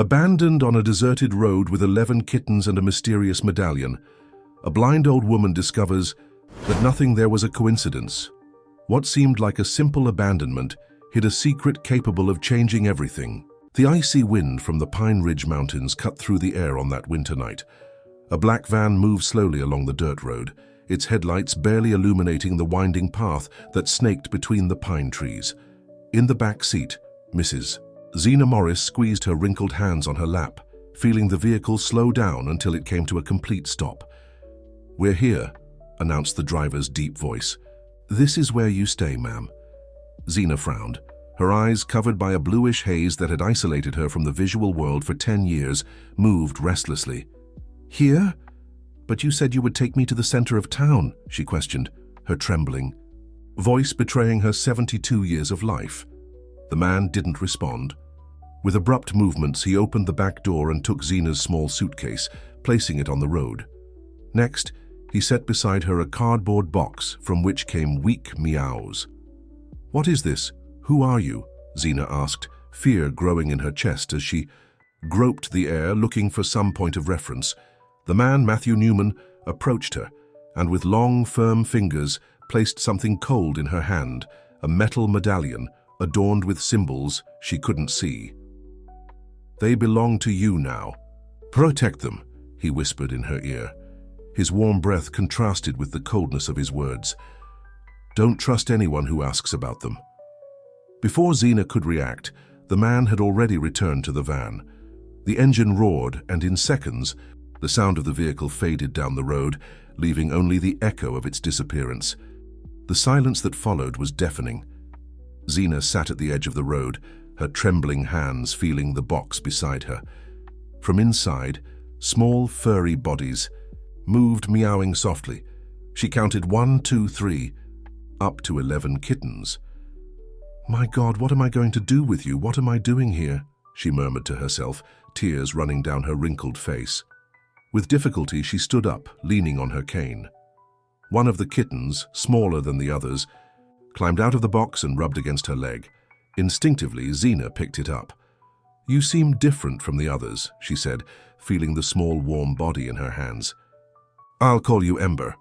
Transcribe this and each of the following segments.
Abandoned on a deserted road with 11 kittens and a mysterious medallion, a blind old woman discovers that nothing there was a coincidence. What seemed like a simple abandonment hid a secret capable of changing everything. The icy wind from the Pine Ridge Mountains cut through the air on that winter night. A black van moved slowly along the dirt road, its headlights barely illuminating the winding path that snaked between the pine trees. In the back seat, Mrs. Zena Morris squeezed her wrinkled hands on her lap, feeling the vehicle slow down until it came to a complete stop. "We're here," announced the driver's deep voice. "This is where you stay, ma'am." Zena frowned. Her eyes, covered by a bluish haze that had isolated her from the visual world for 10 years, moved restlessly. "Here? But you said you would take me to the center of town," she questioned, her trembling voice betraying her 72 years of life. The man didn't respond. With abrupt movements, he opened the back door and took Zena's small suitcase, placing it on the road. Next, he set beside her a cardboard box from which came weak meows. "What is this? Who are you?" Zena asked, fear growing in her chest as she groped the air looking for some point of reference. The man, Matthew Newman, approached her and with long, firm fingers placed something cold in her hand, a metal medallion adorned with symbols she couldn't see. "They belong to you now. Protect them," he whispered in her ear. His warm breath contrasted with the coldness of his words. "Don't trust anyone who asks about them." Before Zena could react, the man had already returned to the van. The engine roared, and in seconds, the sound of the vehicle faded down the road, leaving only the echo of its disappearance. The silence that followed was deafening. Zena sat at the edge of the road, her trembling hands feeling the box beside her. From inside, small, furry bodies moved, meowing softly. She counted 1, 2, 3, up to 11 kittens. "My God, what am I going to do with you? What am I doing here?" she murmured to herself, tears running down her wrinkled face. With difficulty, she stood up, leaning on her cane. One of the kittens, smaller than the others, climbed out of the box and rubbed against her leg. Instinctively, Zena picked it up. "You seem different from the others," she said, feeling the small, warm body in her hands. "I'll call you Ember."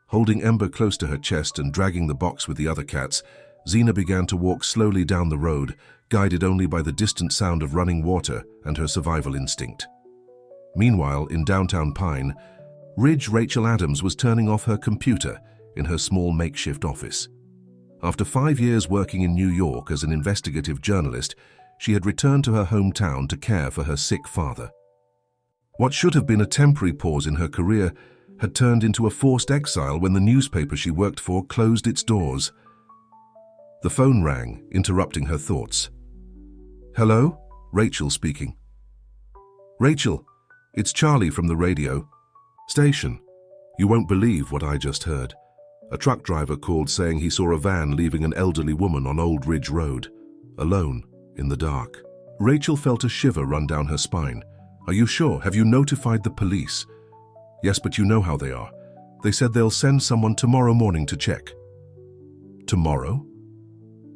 Holding Ember close to her chest and dragging the box with the other cats, Zena began to walk slowly down the road, guided only by the distant sound of running water and her survival instinct. Meanwhile, in downtown Pine Ridge, Rachel Adams was turning off her computer in her small makeshift office. After 5 years working in New York as an investigative journalist, she had returned to her hometown to care for her sick father. What should have been a temporary pause in her career had turned into a forced exile when the newspaper she worked for closed its doors. The phone rang, interrupting her thoughts. "Hello? Rachel speaking." "Rachel, it's Charlie from the radio station. You won't believe what I just heard. A truck driver called saying he saw a van leaving an elderly woman on Old Ridge Road, alone, in the dark." Rachel felt a shiver run down her spine. "Are you sure? Have you notified the police?" "Yes, but you know how they are. They said they'll send someone tomorrow morning to check." "Tomorrow?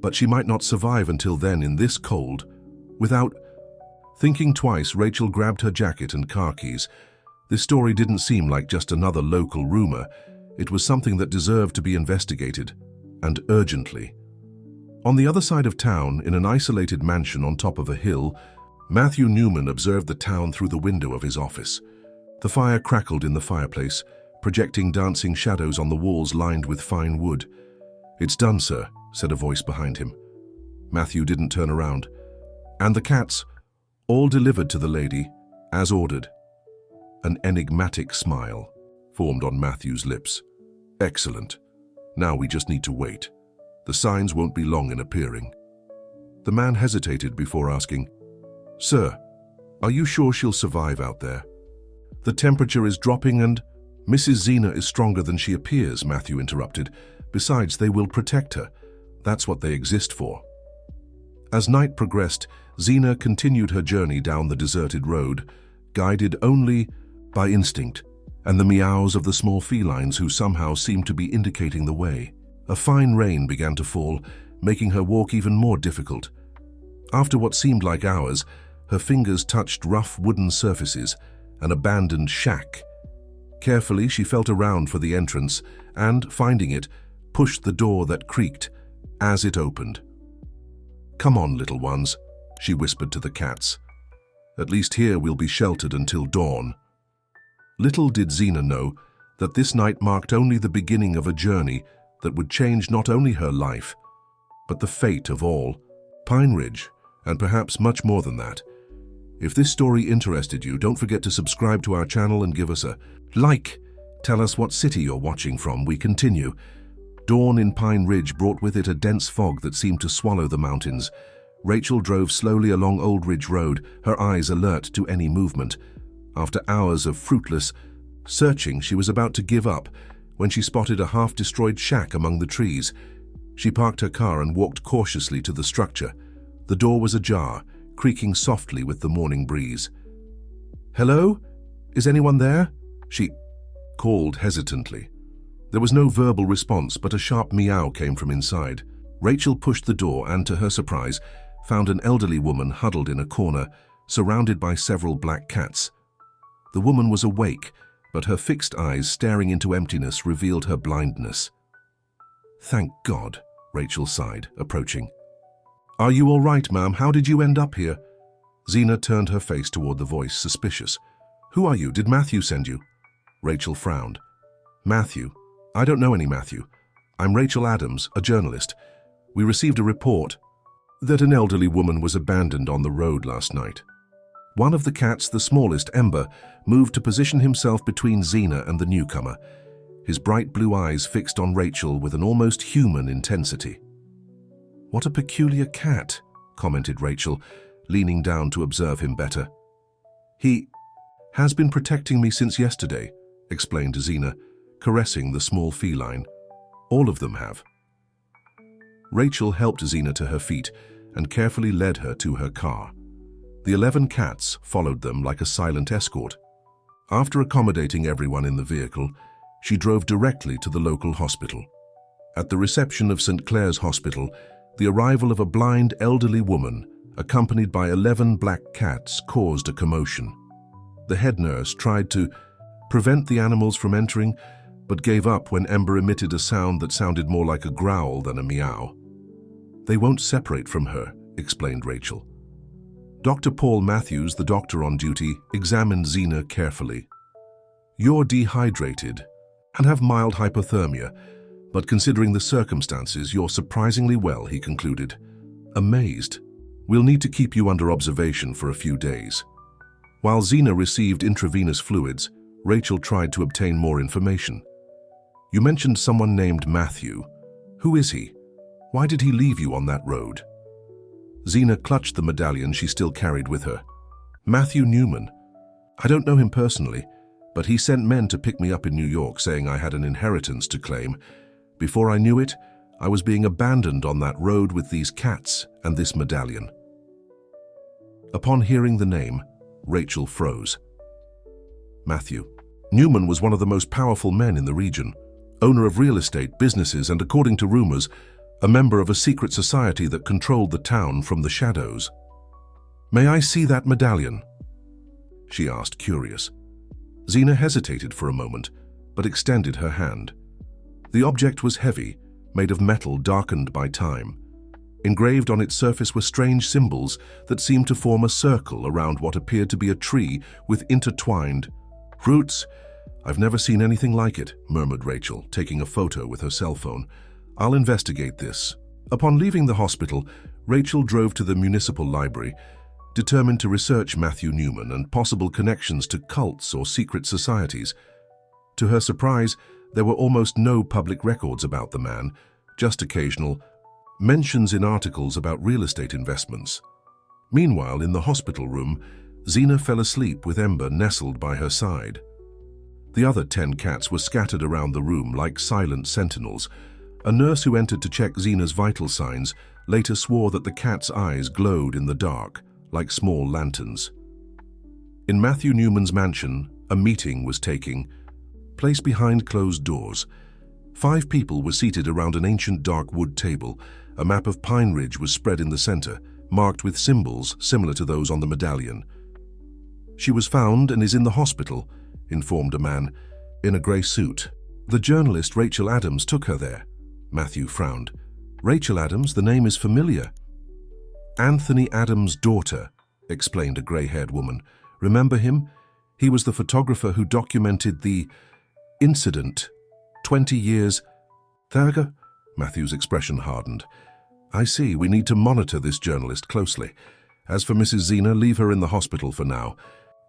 But she might not survive until then in this cold, without..." Thinking twice, Rachel grabbed her jacket and car keys. This story didn't seem like just another local rumor. It was something that deserved to be investigated, and urgently. On the other side of town, in an isolated mansion on top of a hill, Matthew Newman observed the town through the window of his office. The fire crackled in the fireplace, projecting dancing shadows on the walls lined with fine wood. "It's done, sir," said a voice behind him. Matthew didn't turn around. "And the cats, all delivered to the lady, as ordered." An enigmatic smile formed on Matthew's lips. "Excellent. Now we just need to wait. The signs won't be long in appearing." The man hesitated before asking, "Sir, are you sure she'll survive out there? The temperature is dropping and..." "Mrs. Zena is stronger than she appears," Matthew interrupted. "Besides, they will protect her. That's what they exist for." As night progressed, Zena continued her journey down the deserted road, guided only by instinct and the meows of the small felines who somehow seemed to be indicating the way. A fine rain began to fall, making her walk even more difficult. After what seemed like hours, Her fingers touched rough wooden surfaces, an abandoned shack. Carefully, she felt around for the entrance and, finding it, pushed the door that creaked as it opened. "Come on, little ones," she whispered to the cats. "At least here we'll be sheltered until dawn." Little did Zena know that this night marked only the beginning of a journey that would change not only her life, but the fate of all Pine Ridge, and perhaps much more than that. If this story interested you, don't forget to subscribe to our channel and give us a like. Tell us what city you're watching from. We continue. Dawn in Pine Ridge brought with it a dense fog that seemed to swallow the mountains. Rachel drove slowly along Old Ridge Road, her eyes alert to any movement. After hours of fruitless searching, she was about to give up when she spotted a half-destroyed shack among the trees. She parked her car and walked cautiously to the structure. The door was ajar, creaking softly with the morning breeze. "Hello? Is anyone there?" she called hesitantly. There was no verbal response, but a sharp meow came from inside. Rachel pushed the door and, to her surprise, found an elderly woman huddled in a corner, surrounded by several black cats. The woman was awake, but her fixed eyes staring into emptiness revealed her blindness. "Thank God," Rachel sighed, approaching. "Are you all right, ma'am? How did you end up here?" Zena turned her face toward the voice, suspicious. "Who are you? Did Matthew send you?" Rachel frowned. "Matthew? I don't know any Matthew. I'm Rachel Adams, a journalist. We received a report that an elderly woman was abandoned on the road last night." One of the cats, the smallest, Ember, moved to position himself between Zena and the newcomer, his bright blue eyes fixed on Rachel with an almost human intensity. "What a peculiar cat," commented Rachel, leaning down to observe him better. "He has been protecting me since yesterday," explained Zena, caressing the small feline. "All of them have." Rachel helped Zena to her feet and carefully led her to her car. The 11 cats followed them like a silent escort. After accommodating everyone in the vehicle, she drove directly to the local hospital. At the reception of St. Clair's Hospital, the arrival of a blind elderly woman, accompanied by 11 black cats, caused a commotion. The head nurse tried to prevent the animals from entering, but gave up when Ember emitted a sound that sounded more like a growl than a meow. "They won't separate from her," explained Rachel. Dr. Paul Matthews, the doctor on duty, examined Zena carefully. "You're dehydrated and have mild hypothermia, but considering the circumstances, you're surprisingly well," he concluded. Amazed. "We'll need to keep you under observation for a few days." While Zena received intravenous fluids, Rachel tried to obtain more information. "You mentioned someone named Matthew. Who is he? Why did he leave you on that road?" Zena clutched the medallion she still carried with her. "Matthew Newman. I don't know him personally, but he sent men to pick me up in New York saying I had an inheritance to claim. Before I knew it, I was being abandoned on that road with these cats and this medallion." Upon hearing the name, Rachel froze. Matthew Newman was one of the most powerful men in the region, owner of real estate, businesses, and, according to rumors, a member of a secret society that controlled the town from the shadows. "May I see that medallion?" she asked, curious. Zena hesitated for a moment, but extended her hand. The object was heavy, made of metal darkened by time. Engraved on its surface were strange symbols that seemed to form a circle around what appeared to be a tree with intertwined roots. "I've never seen anything like it," murmured Rachel, taking a photo with her cell phone. "I'll investigate this." Upon leaving the hospital, Rachel drove to the municipal library, determined to research Matthew Newman and possible connections to cults or secret societies. To her surprise, there were almost no public records about the man, just occasional mentions in articles about real estate investments. Meanwhile, in the hospital room, Zena fell asleep with Ember nestled by her side. The other 10 cats were scattered around the room like silent sentinels. A nurse who entered to check Zena's vital signs later swore that the cat's eyes glowed in the dark, like small lanterns. In Matthew Newman's mansion, a meeting was taking place behind closed doors. 5 people were seated around an ancient dark wood table. A map of Pine Ridge was spread in the center, marked with symbols similar to those on the medallion. "She was found and is in the hospital," informed a man in a grey suit. "The journalist Rachel Adams took her there." Matthew frowned. "Rachel Adams, the name is familiar." "Anthony Adams' daughter," explained a grey-haired woman. "Remember him? He was the photographer who documented the incident 20 years ago." Matthew's expression hardened. "I see. We need to monitor this journalist closely. As for Mrs. Zena, leave her in the hospital for now.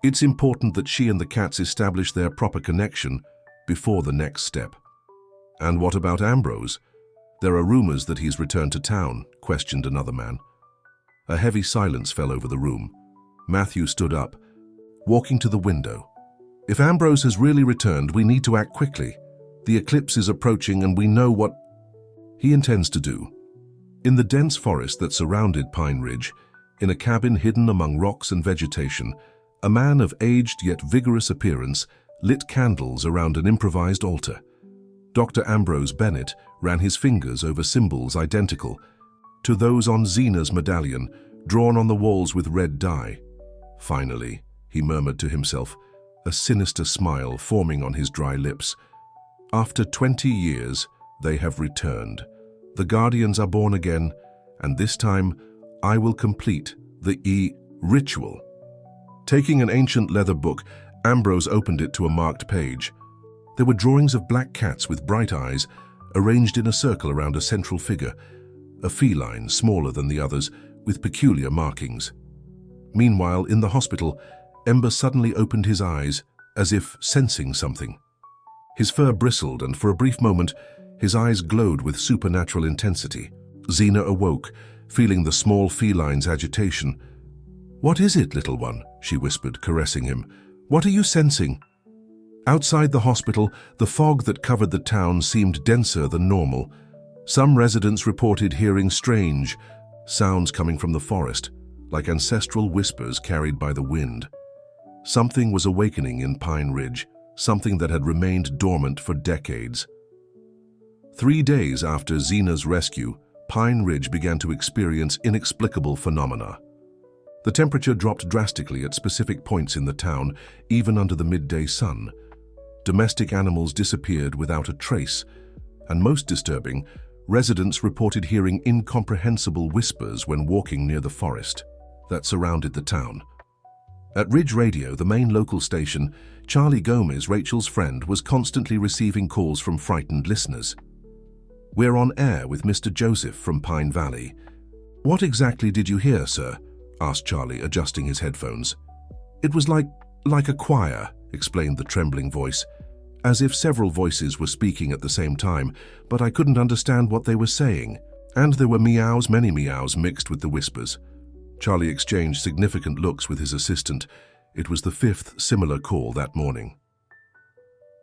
It's important that she and the cats establish their proper connection before the next step." "And what about Ambrose? There are rumors that he's returned to town," questioned another man. A heavy silence fell over the room. Matthew stood up, walking to the window. "If Ambrose has really returned, we need to act quickly. The eclipse is approaching and we know what he intends to do." In the dense forest that surrounded Pine Ridge, in a cabin hidden among rocks and vegetation, a man of aged yet vigorous appearance lit candles around an improvised altar. Dr. Ambrose Bennett ran his fingers over symbols identical to those on Zena's medallion, drawn on the walls with red dye. "Finally," he murmured to himself, a sinister smile forming on his dry lips. "After 20 years, they have returned. The Guardians are born again, and this time I will complete the ritual." Taking an ancient leather book, Ambrose opened it to a marked page. There were drawings of black cats with bright eyes, arranged in a circle around a central figure, a feline smaller than the others, with peculiar markings. Meanwhile, in the hospital, Ember suddenly opened his eyes, as if sensing something. His fur bristled, and for a brief moment, his eyes glowed with supernatural intensity. Zena awoke, feeling the small feline's agitation. "What is it, little one?" she whispered, caressing him. "What are you sensing?" Outside the hospital, the fog that covered the town seemed denser than normal. Some residents reported hearing strange sounds coming from the forest, like ancestral whispers carried by the wind. Something was awakening in Pine Ridge, something that had remained dormant for decades. 3 days after Zena's rescue, Pine Ridge began to experience inexplicable phenomena. The temperature dropped drastically at specific points in the town, even under the midday sun. Domestic animals disappeared without a trace, and most disturbing, residents reported hearing incomprehensible whispers when walking near the forest that surrounded the town. At Ridge Radio, the main local station, Charlie Gomez, Rachel's friend, was constantly receiving calls from frightened listeners. "We're on air with Mr. Joseph from Pine Valley." "What exactly did you hear, sir?" asked Charlie, adjusting his headphones. "It was like a choir," explained the trembling voice, as if several voices were speaking at the same time, "but I couldn't understand what they were saying. And there were meows, many meows, mixed with the whispers." Charlie exchanged significant looks with his assistant. It was the 5th similar call that morning.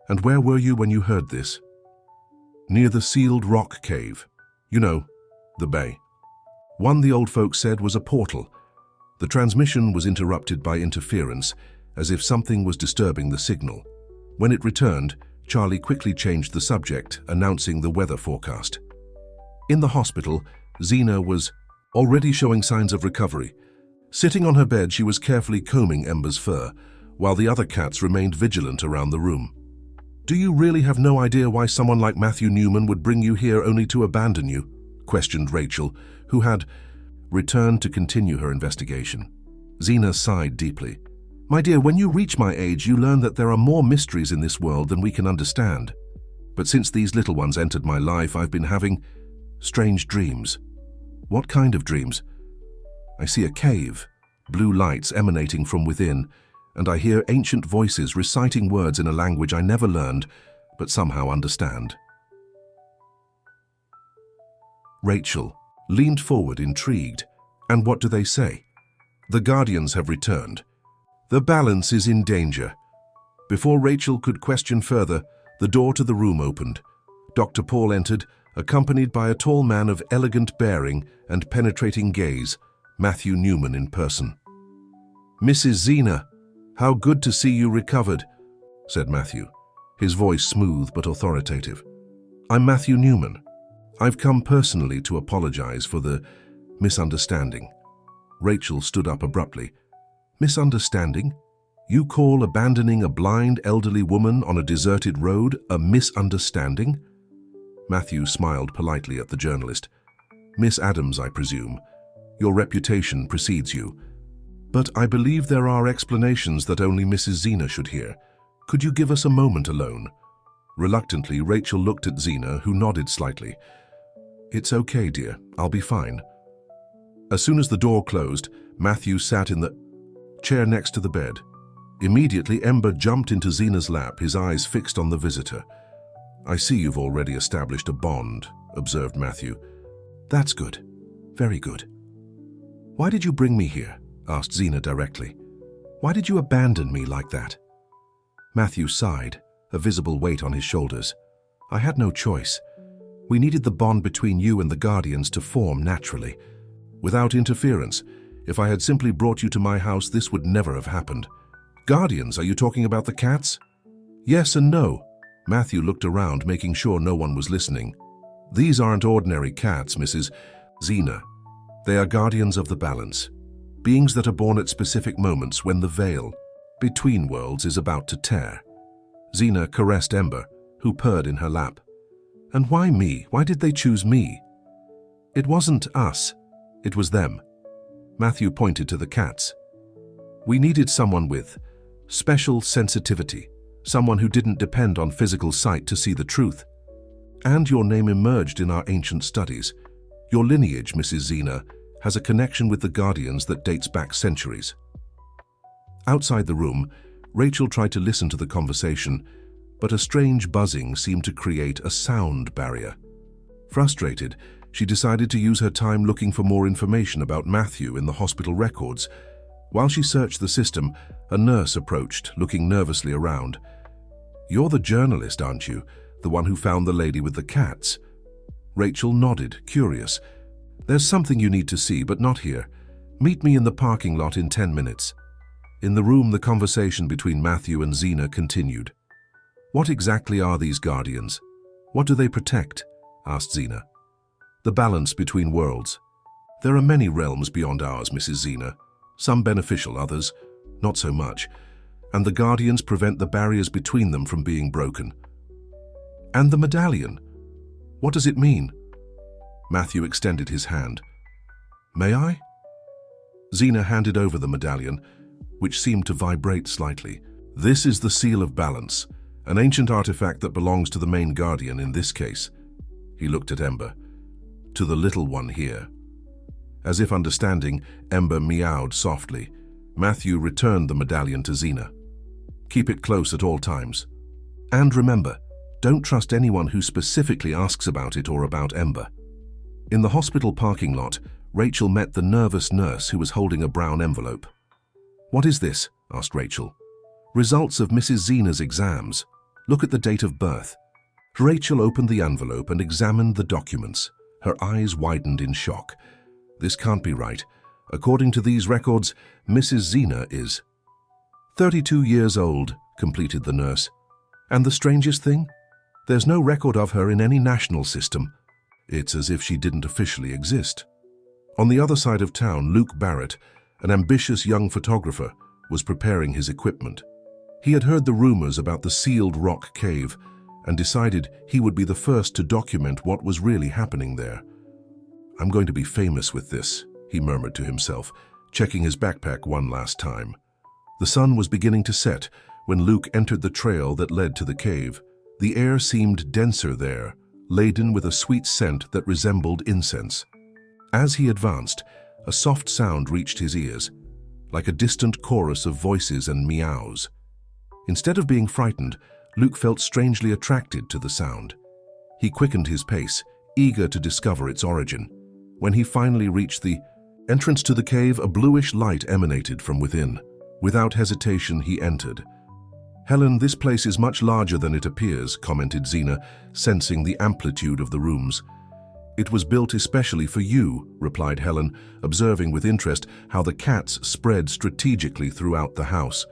"And where were you when you heard this?" "Near the sealed rock cave. You know, the bay. One, the old folks said, was a portal. The transmission was interrupted by interference, as if something was disturbing the signal. When it returned, Charlie quickly changed the subject, announcing the weather forecast. In the hospital, Zena was already showing signs of recovery. Sitting on her bed, she was carefully combing Ember's fur, while the other cats remained vigilant around the room. "Do you really have no idea why someone like Matthew Newman would bring you here only to abandon you?" questioned Rachel, who had returned to continue her investigation. Zena sighed deeply. "My dear, when you reach my age, you learn that there are more mysteries in this world than we can understand. But since these little ones entered my life, I've been having strange dreams." "What kind of dreams?" "I see a cave, blue lights emanating from within, and I hear ancient voices reciting words in a language I never learned, but somehow understand." Rachel leaned forward, intrigued. "And what do they say?" "The Guardians have returned. The balance is in danger." Before Rachel could question further, the door to the room opened. Dr. Paul entered, accompanied by a tall man of elegant bearing and penetrating gaze, Matthew Newman in person. "Mrs. Zena, how good to see you recovered," said Matthew, his voice smooth but authoritative. "I'm Matthew Newman. I've come personally to apologize for the misunderstanding." Rachel stood up abruptly. Misunderstanding? You call abandoning a blind elderly woman on a deserted road a misunderstanding? Matthew smiled politely at the journalist. Miss Adams, I presume. Your reputation precedes you. But I believe there are explanations that only Mrs. Zena should hear. Could you give us a moment alone? Reluctantly, Rachel looked at Zena, who nodded slightly. It's okay, dear. I'll be fine. As soon as the door closed, Matthew sat in the chair next to the bed. Immediately, Ember jumped into Zena's lap, his eyes fixed on the visitor. I see you've already established a bond, observed Matthew. That's good. Very good. Why did you bring me here? Asked Zena directly. Why did you abandon me like that? Matthew sighed, a visible weight on his shoulders. I had no choice. We needed the bond between you and the Guardians to form naturally. Without interference, if I had simply brought you to my house, this would never have happened. Guardians, are you talking about the cats? Yes and no. Matthew looked around, making sure no one was listening. These aren't ordinary cats, Mrs. Zena. They are guardians of the balance. Beings that are born at specific moments when the veil between worlds is about to tear. Zena caressed Ember, who purred in her lap. And why me? Why did they choose me? It wasn't us. It was them. Matthew pointed to the cats. We needed someone with special sensitivity, someone who didn't depend on physical sight to see the truth. And your name emerged in our ancient studies. Your lineage, Mrs. Zena, has a connection with the Guardians that dates back centuries. Outside the room, Rachel tried to listen to the conversation, but a strange buzzing seemed to create a sound barrier. Frustrated, she decided to use her time looking for more information about Matthew in the hospital records. While she searched the system, a nurse approached, looking nervously around. You're the journalist, aren't you? The one who found the lady with the cats? Rachel nodded, curious. There's something you need to see, but not here. Meet me in the parking lot in 10 minutes. In the room, the conversation between Matthew and Zena continued. What exactly are these Guardians? What do they protect? Asked Zena. The balance between worlds. There are many realms beyond ours, Mrs. Zena. Some beneficial, others not so much. And the Guardians prevent the barriers between them from being broken. And the medallion? What does it mean? Matthew extended his hand. May I? Zena handed over the medallion, which seemed to vibrate slightly. This is the Seal of Balance, an ancient artifact that belongs to the main Guardian in this case. He looked at Ember. To the little one here. As if understanding, Ember meowed softly. Matthew returned the medallion to Zena. Keep it close at all times. And remember, don't trust anyone who specifically asks about it or about Ember. In the hospital parking lot, Rachel met the nervous nurse who was holding a brown envelope. What is this? Asked Rachel. Results of Mrs. Zena's exams. Look at the date of birth. Rachel opened the envelope and examined the documents. Her eyes widened in shock. This can't be right. According to these records, Mrs. Zena is 32 years old, completed the nurse. And the strangest thing? There's no record of her in any national system. It's as if she didn't officially exist. On the other side of town, Luke Barrett, an ambitious young photographer, was preparing his equipment. He had heard the rumors about the sealed rock cave and decided he would be the first to document what was really happening there. I'm going to be famous with this, he murmured to himself, checking his backpack one last time. The sun was beginning to set when Luke entered the trail that led to the cave. The air seemed denser there, laden with a sweet scent that resembled incense. As he advanced, a soft sound reached his ears, like a distant chorus of voices and meows. Instead of being frightened, Luke felt strangely attracted to the sound. He quickened his pace, eager to discover its origin. When he finally reached the entrance to the cave, a bluish light emanated from within. Without hesitation, he entered. Helen, this place is much larger than it appears, commented Zena, sensing the amplitude of the rooms. It was built especially for you, replied Helen, observing with interest how the cats spread strategically throughout the house.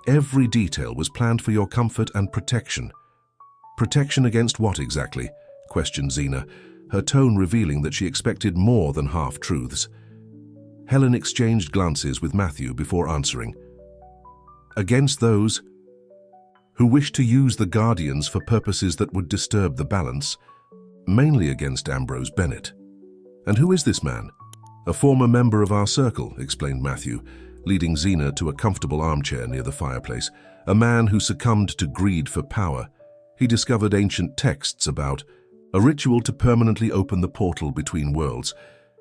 Every detail was planned for your comfort and protection. Protection against what exactly? Questioned Zena, her tone revealing that she expected more than half-truths. Helen exchanged glances with Matthew before answering. Against those who wish to use the Guardians for purposes that would disturb the balance, mainly against Ambrose Bennett. And who is this man? A former member of our circle, explained Matthew, leading Zena to a comfortable armchair near the fireplace. A man who succumbed to greed for power. He discovered ancient texts about a ritual to permanently open the portal between worlds,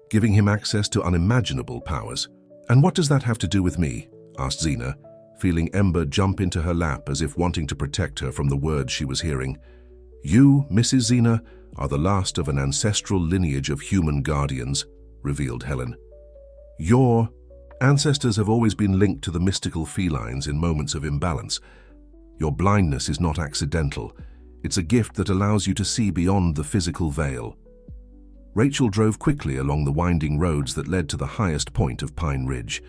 giving him access to unimaginable powers. And what does that have to do with me? Asked Zena, feeling Ember jump into her lap as if wanting to protect her from the words she was hearing. You, Mrs. Zena, are the last of an ancestral lineage of human guardians, revealed Helen. Your ancestors have always been linked to the mystical felines in moments of imbalance. Your blindness is not accidental. It's a gift that allows you to see beyond the physical veil. Rachel drove quickly along the winding roads that led to the highest point of Pine Ridge.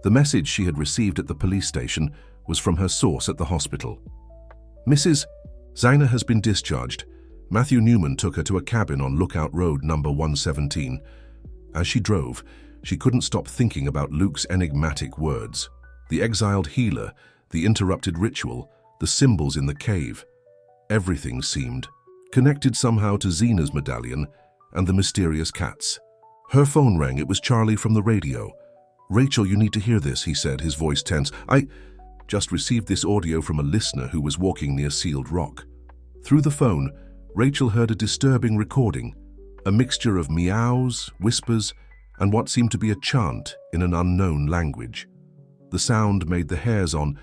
The message she had received at the police station was from her source at the hospital. Mrs. Zena has been discharged. Matthew Newman took her to a cabin on Lookout Road number 117. As she drove, she couldn't stop thinking about Luke's enigmatic words. The exiled healer, the interrupted ritual, the symbols in the cave. Everything seemed connected somehow to Zena's medallion and the mysterious cats. Her phone rang. It was Charlie from the radio. Rachel, you need to hear this, he said, his voice tense. I just received this audio from a listener who was walking near Sealed Rock. Through the phone, Rachel heard a disturbing recording, a mixture of meows, whispers, and what seemed to be a chant in an unknown language. The sound made the hairs on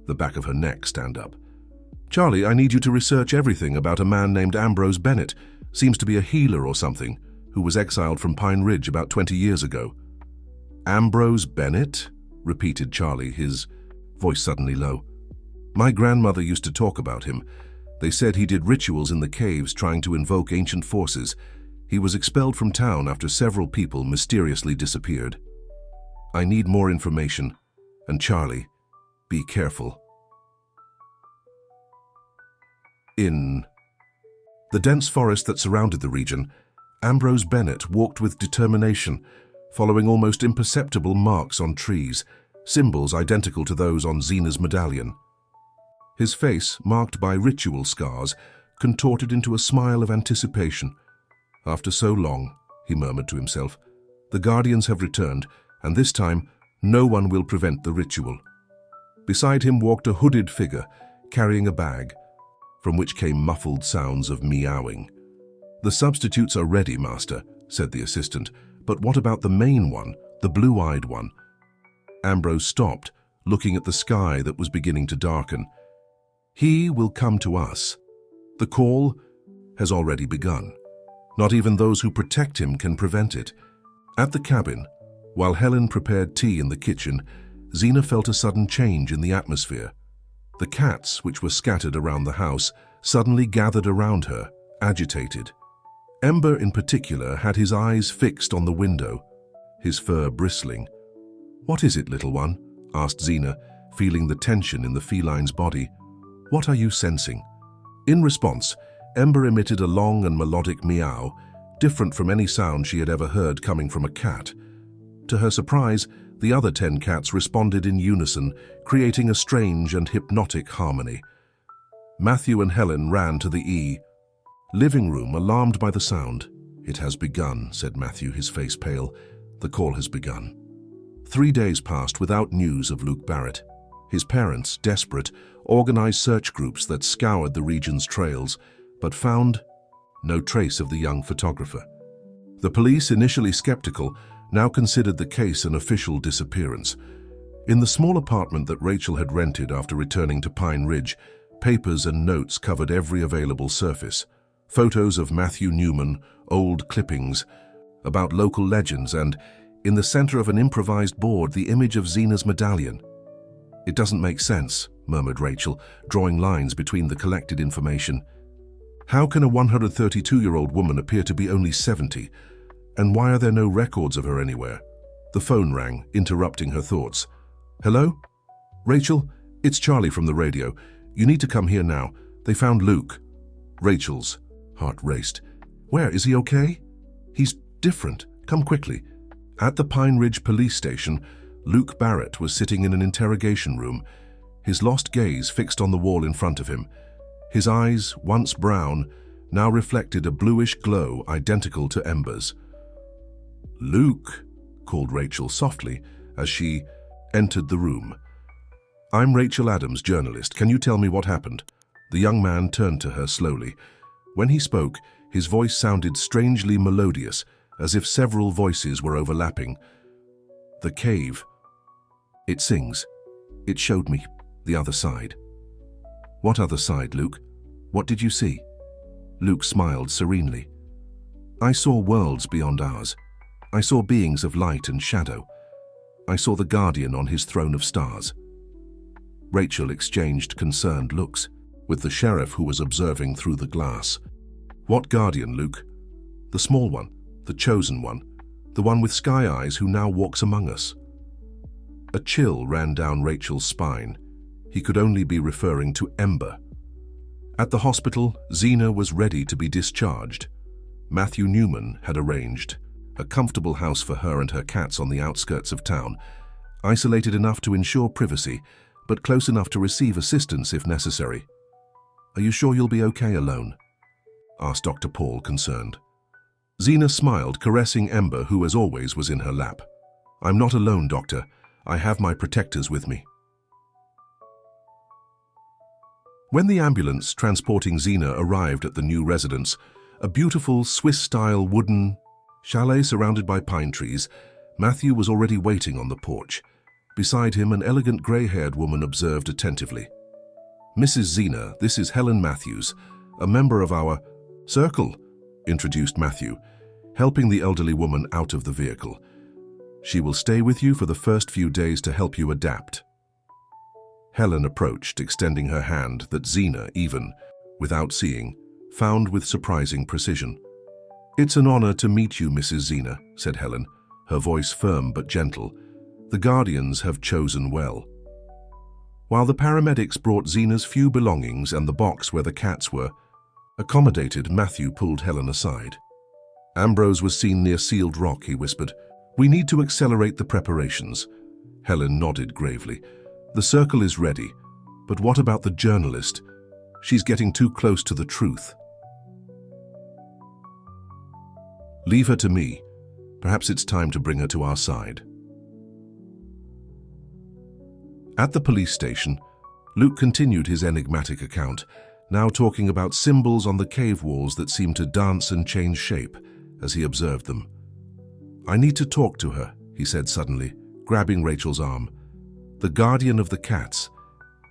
the back of her neck stand up. Charlie, I need you to research everything about a man named Ambrose Bennett. Seems to be a healer or something, who was exiled from Pine Ridge about 20 years ago. Ambrose Bennett? Repeated Charlie, his voice suddenly low. My grandmother used to talk about him. They said he did rituals in the caves trying to invoke ancient forces. He was expelled from town after several people mysteriously disappeared. I need more information. And Charlie, be careful. In the dense forest that surrounded the region, Ambrose Bennett walked with determination, following almost imperceptible marks on trees, symbols identical to those on Zena's medallion. His face, marked by ritual scars, contorted into a smile of anticipation. After so long, he murmured to himself, the Guardians have returned, and this time no one will prevent the ritual. Beside him walked a hooded figure, carrying a bag, from which came muffled sounds of meowing. The substitutes are ready, Master, said the assistant, but what about the main one, the blue-eyed one? Ambrose stopped, looking at the sky that was beginning to darken. He will come to us. The call has already begun. Not even those who protect him can prevent it. At the cabin, while Helen prepared tea in the kitchen, Zena felt a sudden change in the atmosphere. The cats, which were scattered around the house, suddenly gathered around her, agitated. Ember, in particular, had his eyes fixed on the window, his fur bristling. What is it, little one? Asked Zena, feeling the tension in the feline's body. What are you sensing? In response, Ember emitted a long and melodic meow, different from any sound she had ever heard coming from a cat. To her surprise, the other 10 cats responded in unison, creating a strange and hypnotic harmony. Matthew and Helen ran to the living room, alarmed by the sound. It has begun, said Matthew, his face pale. The call has begun. 3 days passed without news of Luke Barrett. His parents, desperate, organized search groups that scoured the region's trails, but found no trace of the young photographer. The police, initially skeptical, now considered the case an official disappearance. In the small apartment that Rachel had rented after returning to Pine Ridge, papers and notes covered every available surface. Photos of Matthew Newman, old clippings about local legends, and, in the center of an improvised board, the image of Zena's medallion. It doesn't make sense, murmured Rachel, drawing lines between the collected information. How can a 132-year-old woman appear to be only 70? And why are there no records of her anywhere? The phone rang, interrupting her thoughts. Hello? Rachel, it's Charlie from the radio. You need to come here now. They found Luke. Rachel's heart raced. Where? Is he okay? He's different. Come quickly. At the Pine Ridge police station, Luke Barrett was sitting in an interrogation room, his lost gaze fixed on the wall in front of him. His eyes, once brown, now reflected a bluish glow identical to embers. "Luke," called Rachel softly as she entered the room. "I'm Rachel Adams, journalist. Can you tell me what happened?" The young man turned to her slowly. When he spoke, his voice sounded strangely melodious, as if several voices were overlapping. "The cave. It sings. It showed me the other side." "What other side, Luke? What did you see?" Luke smiled serenely. "I saw worlds beyond ours. I saw beings of light and shadow. I saw the Guardian on his throne of stars." Rachel exchanged concerned looks with the sheriff who was observing through the glass. "What Guardian, Luke?" "The small one, the chosen one, the one with sky eyes who now walks among us." A chill ran down Rachel's spine. He could only be referring to Ember. At the hospital, Zena was ready to be discharged. Matthew Newman had arranged a comfortable house for her and her cats on the outskirts of town, isolated enough to ensure privacy, but close enough to receive assistance if necessary. "Are you sure you'll be okay alone?" asked Dr. Paul, concerned. Zena smiled, caressing Ember, who as always was in her lap. "I'm not alone, doctor. I have my protectors with me." When the ambulance transporting Zena arrived at the new residence, a beautiful Swiss-style wooden chalet surrounded by pine trees, Matthew was already waiting on the porch. Beside him, an elegant grey-haired woman observed attentively. "Mrs. Zena, this is Helen Matthews, a member of our circle," introduced Matthew, helping the elderly woman out of the vehicle. "She will stay with you for the first few days to help you adapt." Helen approached, extending her hand that Zena, even without seeing, found with surprising precision. "It's an honor to meet you, Mrs. Zena," said Helen, her voice firm but gentle. "The Guardians have chosen well." While the paramedics brought Zena's few belongings and the box where the cats were accommodated, Matthew pulled Helen aside. "Ambrose was seen near Sealed Rock," he whispered. "We need to accelerate the preparations." Helen nodded gravely. "The circle is ready, but what about the journalist? She's getting too close to the truth." "Leave her to me. Perhaps it's time to bring her to our side." At the police station, Luke continued his enigmatic account, now talking about symbols on the cave walls that seemed to dance and change shape as he observed them. "I need to talk to her," he said suddenly, grabbing Rachel's arm. "The Guardian of the cats.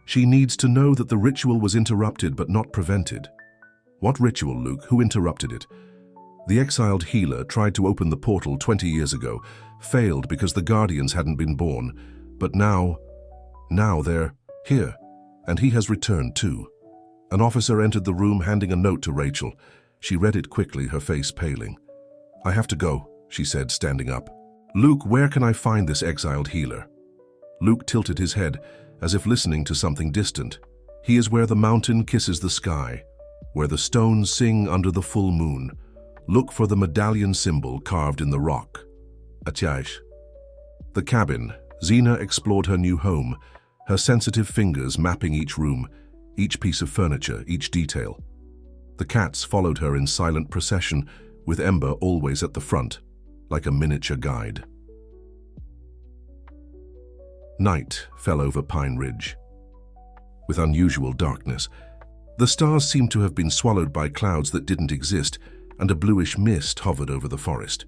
She needs to know that the ritual was interrupted but not prevented." "What ritual, Luke? Who interrupted it?" "The exiled healer tried to open the portal 20 years ago, failed because the Guardians hadn't been born, but now they're here, and he has returned too." An officer entered the room handing a note to Rachel. She read it quickly, her face paling. "I have to go," she said, standing up. "Luke, where can I find this exiled healer?" Luke tilted his head, as if listening to something distant. "He is where the mountain kisses the sky, where the stones sing under the full moon. Look for the medallion symbol carved in the rock." Atiash. The cabin. Zena explored her new home, her sensitive fingers mapping each room, each piece of furniture, each detail. The cats followed her in silent procession, with Ember always at the front, like a miniature guide. Night fell over Pine Ridge. With unusual darkness, the stars seemed to have been swallowed by clouds that didn't exist, and a bluish mist hovered over the forest.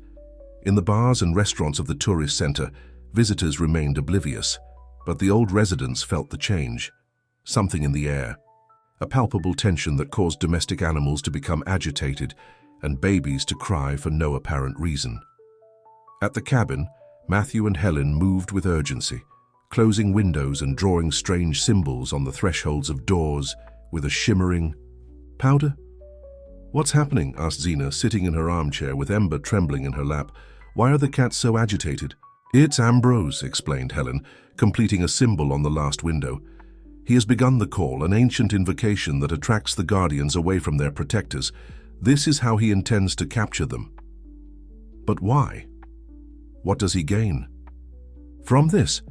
In the bars and restaurants of the tourist center, visitors remained oblivious, but the old residents felt the change. Something in the air. A palpable tension that caused domestic animals to become agitated and babies to cry for no apparent reason. At the cabin, Matthew and Helen moved with urgency, closing windows and drawing strange symbols on the thresholds of doors with a shimmering powder. "What's happening?" asked Zena, sitting in her armchair with Ember trembling in her lap. "Why are the cats so agitated?" "It's Ambrose," explained Helen, completing a symbol on the last window. "He has begun the call, an ancient invocation that attracts the Guardians away from their protectors. This is how he intends to capture them." "But why?" What does he gain? From this,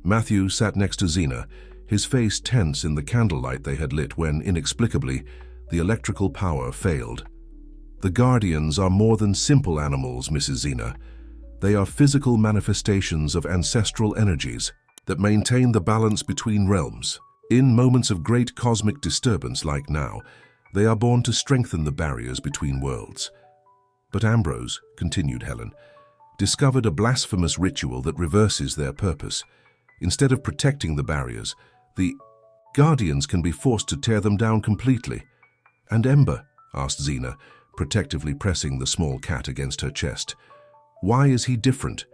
Matthew sat next to Zena, his face tense in the candlelight they had lit when, inexplicably, the electrical power failed. The Guardians are more than simple animals, Mrs. Zena. They are physical manifestations of ancestral energies that maintain the balance between realms. In moments of great cosmic disturbance like now, they are born to strengthen the barriers between worlds. But Ambrose, continued Helen, discovered a blasphemous ritual that reverses their purpose. Instead of protecting the barriers, the Guardians can be forced to tear them down completely. And Ember, asked Zena, protectively pressing the small cat against her chest. Why is he different?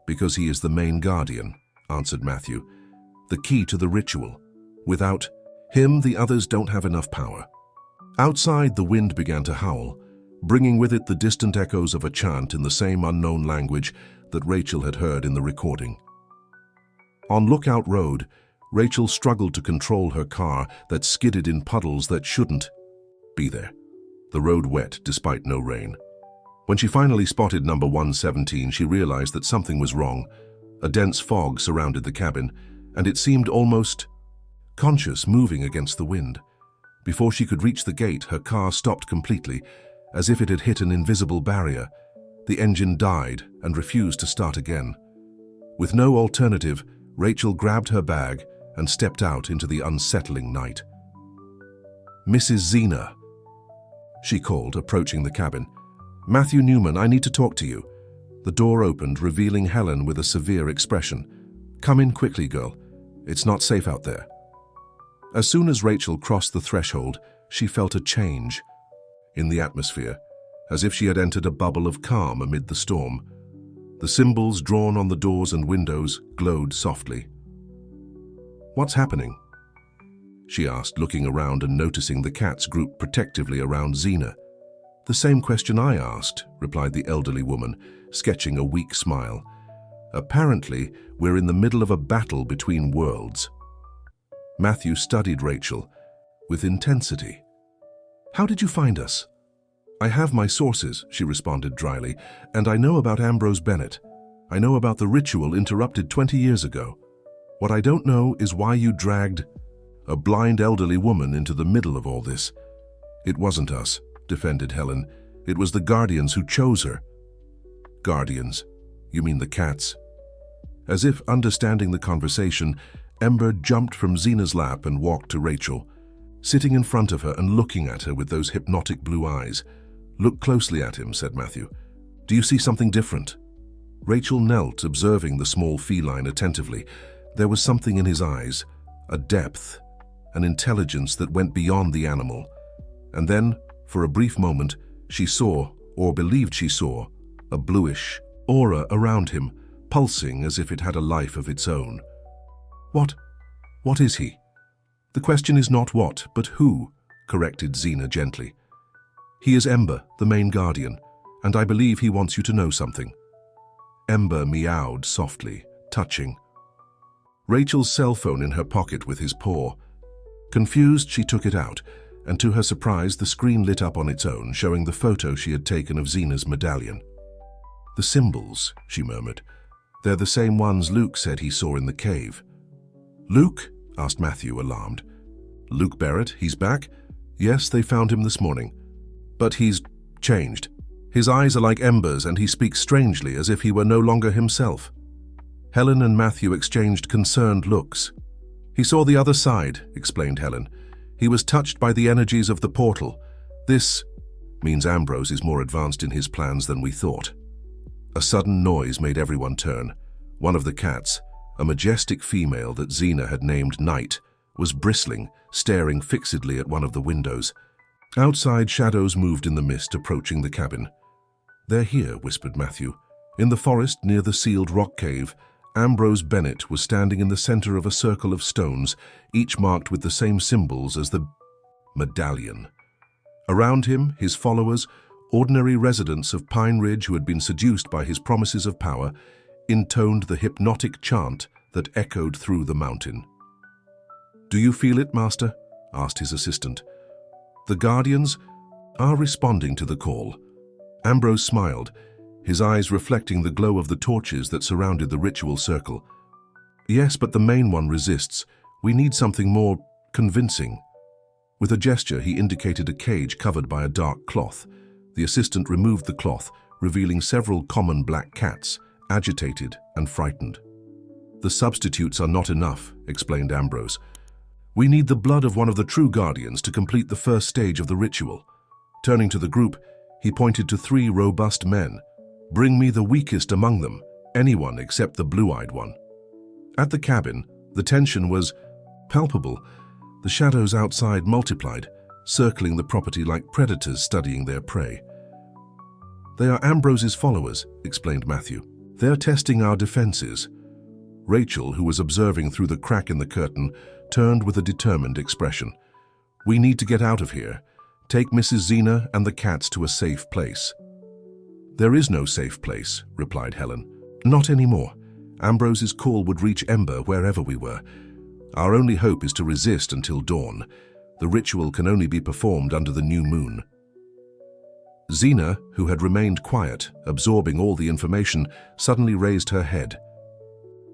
Because he is the main Guardian, answered Matthew. The key to the ritual. Without him, the others don't have enough power. Outside, the wind began to howl, bringing with it the distant echoes of a chant in the same unknown language that Rachel had heard in the recording. On Lookout Road, Rachel struggled to control her car that skidded in puddles that shouldn't be there. The road wet despite no rain. When she finally spotted number 117, she realized that something was wrong. A dense fog surrounded the cabin, and it seemed almost conscious, moving against the wind. Before she could reach the gate, her car stopped completely, as if it had hit an invisible barrier. The engine died and refused to start again. With no alternative, Rachel grabbed her bag and stepped out into the unsettling night. Mrs. Zena, she called, approaching the cabin. Matthew Newman, I need to talk to you. The door opened, revealing Helen with a severe expression. Come in quickly, girl. It's not safe out there. As soon as Rachel crossed the threshold, she felt a change in the atmosphere, as if she had entered a bubble of calm amid the storm. The symbols drawn on the doors and windows glowed softly. What's happening? She asked, looking around and noticing the cats grouped protectively around Zena. The same question I asked, replied the elderly woman, sketching a weak smile. Apparently, we're in the middle of a battle between worlds. Matthew studied Rachel with intensity. How did you find us? I have my sources, she responded dryly, and I know about Ambrose Bennett. I know about the ritual interrupted 20 years ago. What I don't know is why you dragged a blind elderly woman into the middle of all this. It wasn't us, defended Helen. It was the Guardians who chose her. Guardians? You mean the cats? As if understanding the conversation, Ember jumped from Zena's lap and walked to Rachel, sitting in front of her and looking at her with those hypnotic blue eyes. Look closely at him, said Matthew. Do you see something different? Rachel knelt, observing the small feline attentively. There was something in his eyes, a depth, an intelligence that went beyond the animal. And then, for a brief moment, she saw, or believed she saw, a bluish aura around him, pulsing as if it had a life of its own. What is he? The question is not what, but who, corrected Zena gently. He is Ember, the main Guardian, and I believe he wants you to know something. Ember meowed softly, touching Rachel's cell phone in her pocket with his paw. Confused, she took it out, and to her surprise, the screen lit up on its own, showing the photo she had taken of Zena's medallion. The symbols, she murmured. They're the same ones Luke said he saw in the cave. Luke? Asked Matthew, alarmed. Luke Barrett, he's back? Yes, they found him this morning. But he's changed. His eyes are like embers, and he speaks strangely, as if he were no longer himself. Helen and Matthew exchanged concerned looks. He saw the other side, explained Helen. He was touched by the energies of the portal. This means Ambrose is more advanced in his plans than we thought. A sudden noise made everyone turn. One of the cats, a majestic female that Zena had named Night, was bristling, staring fixedly at one of the windows. Outside, shadows moved in the mist, approaching the cabin. They're here, whispered Matthew. In the forest near the sealed rock cave, Ambrose Bennett was standing in the center of a circle of stones, each marked with the same symbols as the medallion. Around him, his followers, ordinary residents of Pine Ridge who had been seduced by his promises of power, intoned the hypnotic chant that echoed through the mountain. Do you feel it, Master? Asked his assistant. The Guardians are responding to the call. Ambrose smiled, his eyes reflecting the glow of the torches that surrounded the ritual circle. "Yes, but the main one resists. We need something more convincing." With a gesture, he indicated a cage covered by a dark cloth. The assistant removed the cloth, revealing several common black cats, agitated and frightened. "The substitutes are not enough," explained Ambrose. "We need the blood of one of the true guardians to complete the first stage of the ritual." Turning to the group, he pointed to 3 robust men. "Bring me the weakest among them, anyone except the blue-eyed one." At the cabin, the tension was palpable. The shadows outside multiplied, circling the property like predators studying their prey. "They are Ambrose's followers," explained Matthew. "They're testing our defenses." Rachel, who was observing through the crack in the curtain, turned with a determined expression. "We need to get out of here. Take Mrs. Zena and the cats to a safe place." "There is no safe place," replied Helen. "Not anymore. Ambrose's call would reach Ember wherever we were. Our only hope is to resist until dawn. The ritual can only be performed under the new moon." Zena, who had remained quiet, absorbing all the information, suddenly raised her head.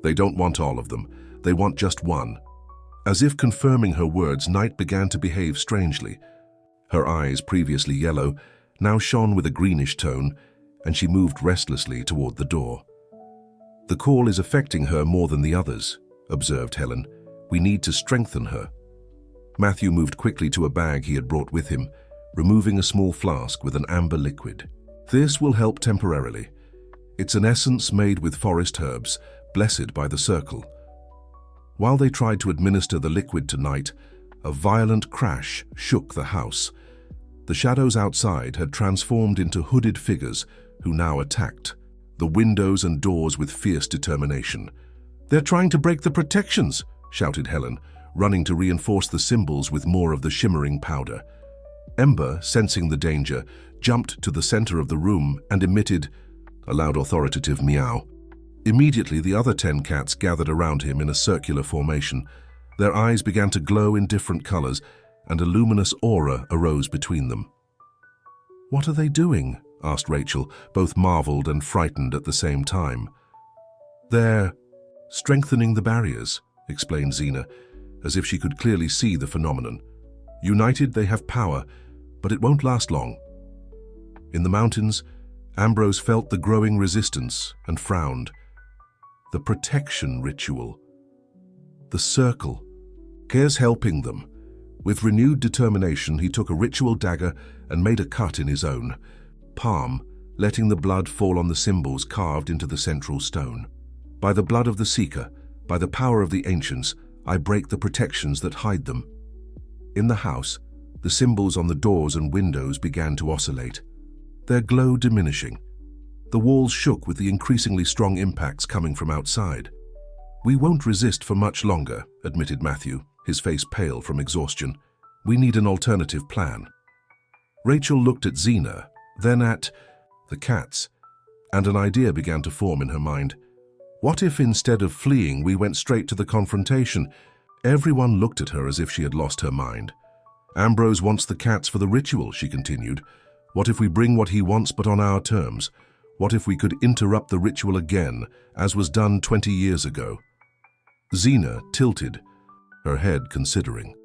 "They don't want all of them. They want just one." As if confirming her words, Night began to behave strangely. Her eyes, previously yellow, now shone with a greenish tone, and she moved restlessly toward the door. "The call is affecting her more than the others," observed Helen. "We need to strengthen her." Matthew moved quickly to a bag he had brought with him, removing a small flask with an amber liquid. "This will help temporarily. It's an essence made with forest herbs, blessed by the circle." While they tried to administer the liquid to Night, a violent crash shook the house. The shadows outside had transformed into hooded figures who now attacked the windows and doors with fierce determination. "They're trying to break the protections!" shouted Helen, running to reinforce the symbols with more of the shimmering powder. Ember, sensing the danger, jumped to the center of the room and emitted a loud authoritative meow. Immediately, the other 10 cats gathered around him in a circular formation. Their eyes began to glow in different colors, and a luminous aura arose between them. "What are they doing?" asked Rachel, both marveled and frightened at the same time. "They're strengthening the barriers," explained Zena, as if she could clearly see the phenomenon. "United, they have power, but it won't last long." In the mountains, Ambrose felt the growing resistance and frowned. The protection ritual. The circle. Care's helping them. With renewed determination, he took a ritual dagger and made a cut in his own palm, letting the blood fall on the symbols carved into the central stone. "By the blood of the Seeker, by the power of the ancients, I break the protections that hide them." In the house, the symbols on the doors and windows began to oscillate, their glow diminishing. The walls shook with the increasingly strong impacts coming from outside. "We won't resist for much longer," admitted Matthew, his face pale from exhaustion. "We need an alternative plan." Rachel looked at Zena, then at the cats, and an idea began to form in her mind. What if instead of fleeing, we went straight to the confrontation? Everyone looked at her as if she had lost her mind. "Ambrose wants the cats for the ritual," she continued. "What if we bring what he wants but on our terms? What if we could interrupt the ritual again, as was done 20 years ago?" Zena tilted, her head considering.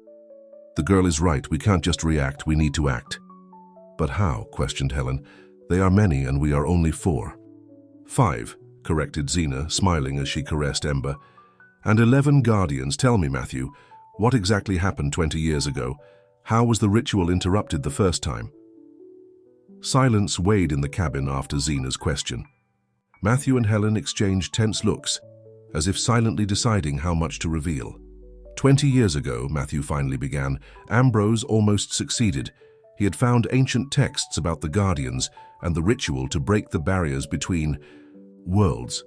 "The girl is right. We can't just react. We need to act." "But how?" questioned Helen. "They are many and we are only 4. 5, corrected Zena, smiling as she caressed Ember. "And 11 guardians. Tell me, Matthew, what exactly happened 20 years ago? How was the ritual interrupted the first time?" Silence weighed in the cabin after Zena's question. Matthew and Helen exchanged tense looks, as if silently deciding how much to reveal. 20 years ago, Matthew finally began, Ambrose almost succeeded. He had found ancient texts about the guardians and the ritual to break the barriers between worlds.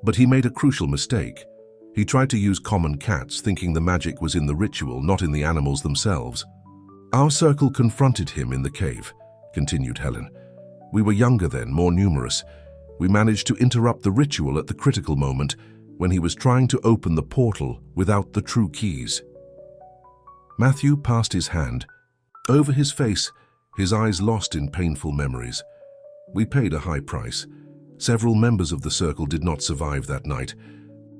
But he made a crucial mistake. He tried to use common cats, thinking the magic was in the ritual, not in the animals themselves. "Our circle confronted him in the cave," continued Helen. "We were younger then, more numerous. We managed to interrupt the ritual at the critical moment, when he was trying to open the portal without the true keys." Matthew passed his hand. Over his face, his eyes lost in painful memories. "We paid a high price. Several members of the circle did not survive that night.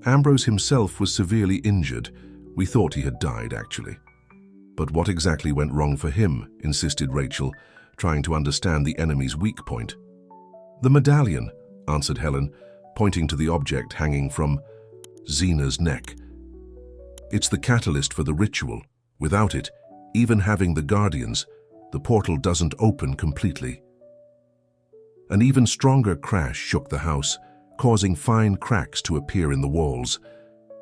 Ambrose himself was severely injured. We thought he had died, actually. But what exactly went wrong for him, insisted Rachel, trying to understand the enemy's weak point. The medallion, answered Helen, pointing to the object hanging from Zena's neck. It's the catalyst for the ritual. Without it, even having the guardians, the portal doesn't open completely. An even stronger crash shook the house, causing fine cracks to appear in the walls.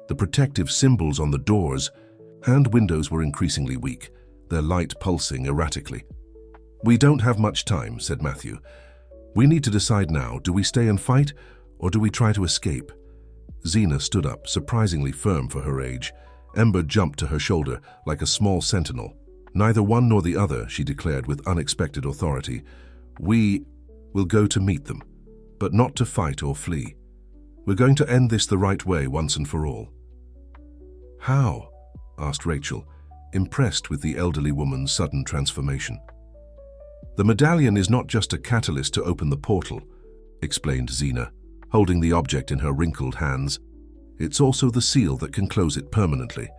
The protective symbols on the doors and windows were increasingly weak, their light pulsing erratically. "We don't have much time," said Matthew. "We need to decide now. Do we stay and fight, or do we try to escape?" Zena stood up, surprisingly firm for her age. Ember jumped to her shoulder like a small sentinel. "Neither one nor the other," she declared with unexpected authority. "We will go to meet them, but not to fight or flee. We're going to end this the right way once and for all." "How?" asked Rachel, impressed with the elderly woman's sudden transformation. "The medallion is not just a catalyst to open the portal," explained Zena, holding the object in her wrinkled hands. "It's also the seal that can close it permanently.